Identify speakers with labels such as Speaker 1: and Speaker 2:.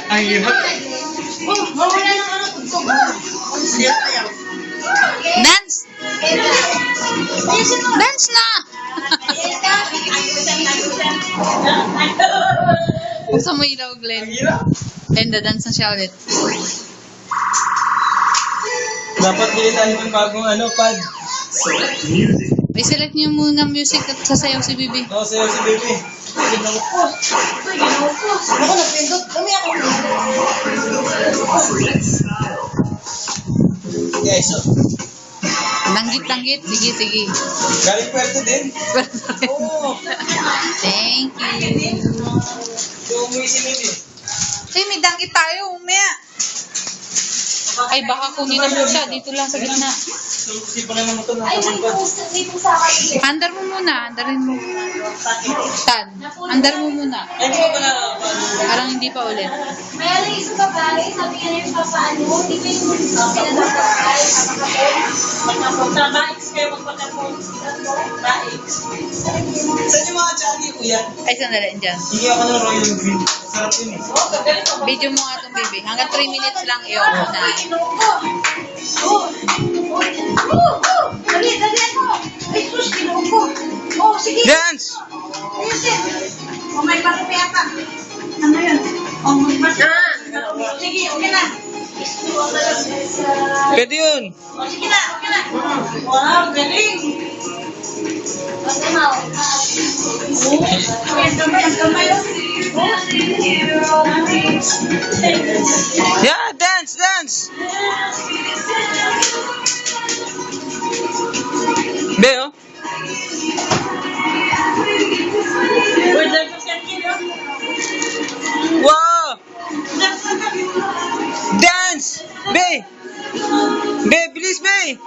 Speaker 1: Ang hirap.
Speaker 2: Mawala ng ano, tugtog.
Speaker 3: Dance! Dance na! Buksan mo ilaw, Glenn.
Speaker 1: Ang hirap.
Speaker 3: And dance na siya ulit.
Speaker 1: Dapat bili tayo ng bagong pad.
Speaker 3: I-select niyo muna music at sasayaw si Bibi.
Speaker 1: Oo, sa'yo si Baby.
Speaker 2: Ginupos. Ako nagpindot. Kami ako.
Speaker 1: Guys, so.
Speaker 3: Danggit. Sige.
Speaker 1: Galing Puerto din. Oo.
Speaker 3: Thank you.
Speaker 1: So, umuwi si Mimi.
Speaker 3: Hey, may danggit tayo. Umaya. Ay, baka kunin na mo siya. Dito lang sa gitna.
Speaker 1: So, sipa na naman ito.
Speaker 2: Ay, may post sa akin.
Speaker 3: Andar mo muna. Andarin mo. Tan. Andar mo muna.
Speaker 1: Ay, di ba ba na?
Speaker 3: Parang hindi pa ulit.
Speaker 2: May aling isa babae, sabi nga yung papaano, di ba yung pinadapagay, magkapunta, ba-ex kayo magpagkapon, ba-ex.
Speaker 1: Saan yung mga chagi, kuya?
Speaker 3: Ay, sandali. Diyan.
Speaker 1: Hindi ako ng Royal Green. Sarap yun eh.
Speaker 3: Video mo nga itong Bibi. Hanggang 3 minutes lang i-off mo na.
Speaker 2: Dali ako. Ay, sus, kinuha ko. Oh, sige.
Speaker 1: Dance!
Speaker 2: Ayun, sir. Oh, may parupi ata. Ano yun? Oh, magbasa. Sige, okay na.
Speaker 1: Pwede yun.
Speaker 2: Oh, sige na, okay na. Wow, galing. Basta mo. Oh, ang kamay.
Speaker 1: Yeah, dance! Be, oh. Wow! Dance! Be! Be, bilis, Be!